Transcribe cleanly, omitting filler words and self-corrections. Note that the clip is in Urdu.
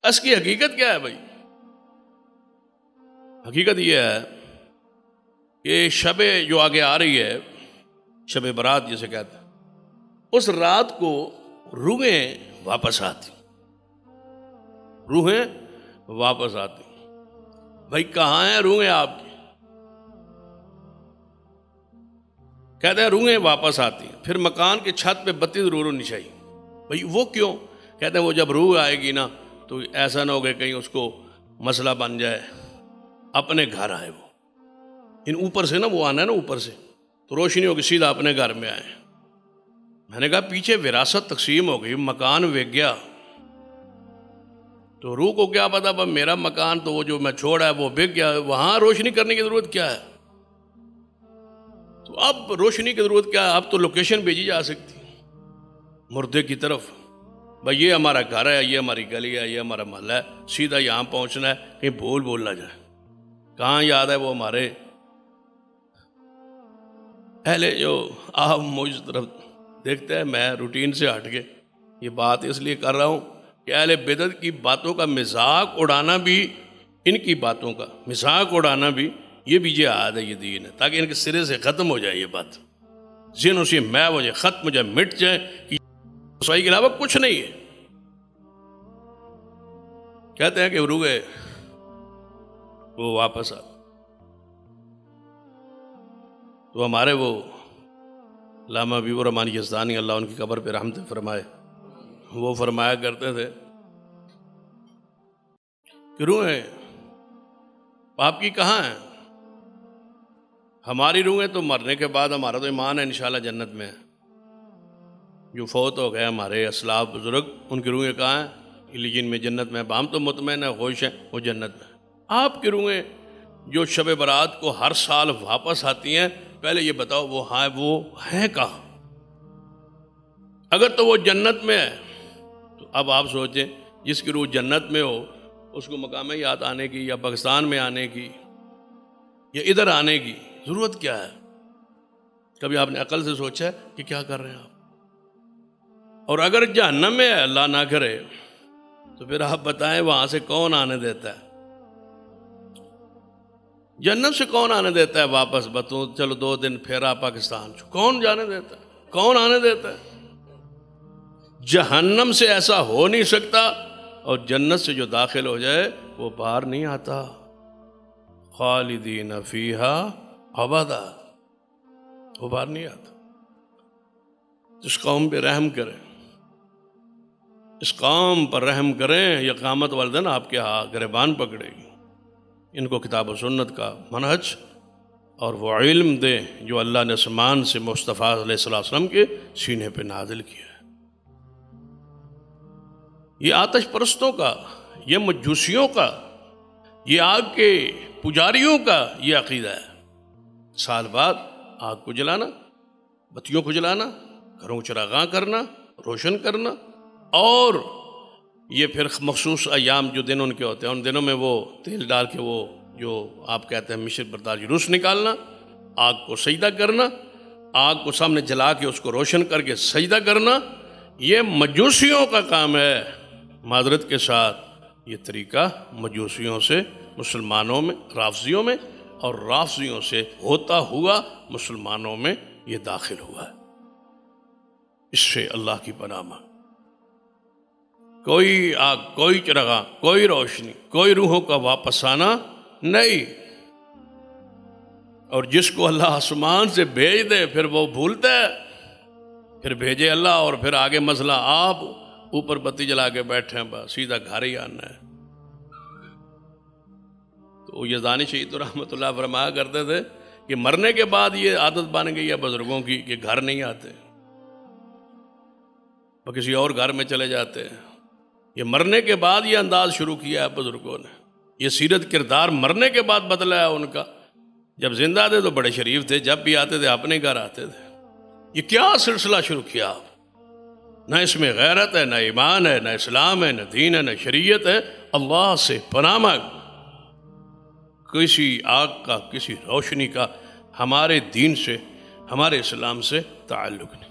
اس کی حقیقت کیا ہے بھائی؟ حقیقت یہ ہے کہ شب جو آگے آ رہی ہے، شب برات جسے کہتے ہیں، اس رات کو روحیں واپس آتی، روحیں واپس آتی۔ بھائی کہاں ہیں روحیں آپ کی؟ کہتے ہیں روحیں واپس آتی ہیں، پھر مکان کے چھت پہ بتی ضرور ہونی چاہیے۔ بھائی وہ کیوں؟ کہتے ہیں وہ جب روح آئے گی نا تو ایسا نہ ہو کہ کہیں اس کو مسئلہ بن جائے، اپنے گھر آئے وہ، ان اوپر سے نا وہ آنا ہے نا اوپر سے، تو روشنی ہوگی سیدھا اپنے گھر میں آئے۔ میں نے کہا پیچھے وراثت تقسیم ہو گئی، مکان وک گیا، تو روح کو کیا پتا میرا مکان تو وہ جو میں چھوڑا ہے وہ بک گیا، وہاں روشنی کرنے کی ضرورت کیا ہے؟ تو اب روشنی کی ضرورت کیا ہے؟ اب تو لوکیشن بھیجی جا سکتی مردے کی طرف، بھائی یہ ہمارا گھر ہے، یہ ہماری گلی ہے، یہ ہمارا محلہ ہے، سیدھا یہاں پہنچنا ہے، کہیں بول نہ جائے۔ کہاں یاد ہے وہ ہمارے اہلے جو آپ مجھ طرف دیکھتے ہیں، میں روٹین سے ہٹ کے یہ بات اس لیے کر رہا ہوں کہ اہل بدعت کی باتوں کا مذاق اڑانا بھی، ان کی باتوں کا مذاق اڑانا بھی، یہ بھی جہاد ہے، یہ دین ہے، تاکہ ان کے سرے سے ختم ہو جائے یہ بات، ذہنوں سے محو ہو جائے، ختم ہو جائے، مٹ جائے کہ رسوائی کے علاوہ کچھ نہیں ہے۔ کہتے ہیں کہ روح وہ واپس آ، تو ہمارے وہ علامہ حبیب الرحمن یزدانی اللہ ان کی قبر پہ رحمت فرمائے، وہ فرمایا کرتے تھے کہ روحیں آپ کی کہاں ہیں؟ ہماری روحیں تو مرنے کے بعد، ہمارا تو ایمان ہے انشاءاللہ جنت میں ہے، جو فوت ہو گئے ہمارے اسلاف بزرگ ان کی روحیں کہاں ہیں؟ لیکن میں جنت میں، ہم تو مطمئن ہیں، خوش ہیں، وہ جنت میں۔ آپ کی روحیں جو شب برات کو ہر سال واپس آتی ہیں، پہلے یہ بتاؤ وہ ہیں کہاں؟ اگر تو وہ جنت میں ہے تو اب آپ سوچیں جس کی روح جنت میں ہو اس کو مقام یاد آنے کی یا پاکستان میں آنے کی یا ادھر آنے کی ضرورت کیا ہے؟ کبھی آپ نے عقل سے سوچا ہے کہ کیا کر رہے ہیں آپ؟ اور اگر جہنم میں ہے اللہ نہ کرے تو پھر آپ بتائیں وہاں سے کون آنے دیتا ہے؟ جنت سے کون آنے دیتا ہے واپس؟ بتوں چلو 2 دن پھیرا پاکستان، کون جانے دیتا ہے؟ کون آنے دیتا ہے؟ جہنم سے ایسا ہو نہیں سکتا، اور جنت سے جو داخل ہو جائے وہ باہر نہیں آتا، خالدین فیہا ابدا، وہ باہر نہیں آتا۔ اس قوم پہ رحم کریں، اس قوم پر رحم کریں، یہ قیامت والے دن آپ کے ہاتھ گریبان پکڑے گی۔ ان کو کتاب و سنت کا منہج اور وہ علم دے جو اللہ نے آسمان سے مصطفیٰ علیہ السلام کے سینے پہ نازل کیا ہے۔ یہ آتش پرستوں کا، یہ مجوسیوں کا، یہ آگ کے پجاریوں کا یہ عقیدہ ہے، سال بعد آگ کو جلانا، بتیوں کو جلانا، گھروں کو چراغاں کرنا، روشن کرنا، اور یہ پھر مخصوص ایام جو دن ان کے ہوتے ہیں ان دنوں میں وہ تیل ڈال کے وہ جو آپ کہتے ہیں مشرق بردار جلوس نکالنا، آگ کو سجدہ کرنا، آگ کو سامنے جلا کے اس کو روشن کر کے سجدہ کرنا، یہ مجوسیوں کا کام ہے۔ معذرت کے ساتھ یہ طریقہ مجوسیوں سے مسلمانوں میں، رافضیوں میں، اور رافضیوں سے ہوتا ہوا مسلمانوں میں یہ داخل ہوا ہے۔ اس سے اللہ کی پناہ مانگ، کوئی آگ، کوئی چراغاں، کوئی روشنی، کوئی روحوں کا واپس آنا نہیں۔ اور جس کو اللہ آسمان سے بھیج دے پھر وہ بھولتا ہے، پھر بھیجے اللہ اور پھر آگے مسئلہ آپ اوپر بتی جلا کے بیٹھے ہیں، بس سیدھا گھر ہی آنا ہے۔ تو یزدانی شہید رحمۃ اللہ فرمایا کرتے تھے کہ مرنے کے بعد یہ عادت بن گئی ہے بزرگوں کی کہ گھر نہیں آتے، وہ کسی اور گھر میں چلے جاتے ہیں۔ یہ مرنے کے بعد یہ انداز شروع کیا ہے بزرگوں نے، یہ سیرت کردار مرنے کے بعد بدلا ہے ان کا۔ جب زندہ تھے تو بڑے شریف تھے، جب بھی آتے تھے اپنے گھر آتے تھے۔ یہ کیا سلسلہ شروع کیا آپ؟ نہ اس میں غیرت ہے، نہ ایمان ہے، نہ اسلام ہے، نہ دین ہے، نہ شریعت ہے۔ اللہ سے پناہ مانگ، کسی آگ کا، کسی روشنی کا ہمارے دین سے، ہمارے اسلام سے تعلق نہیں۔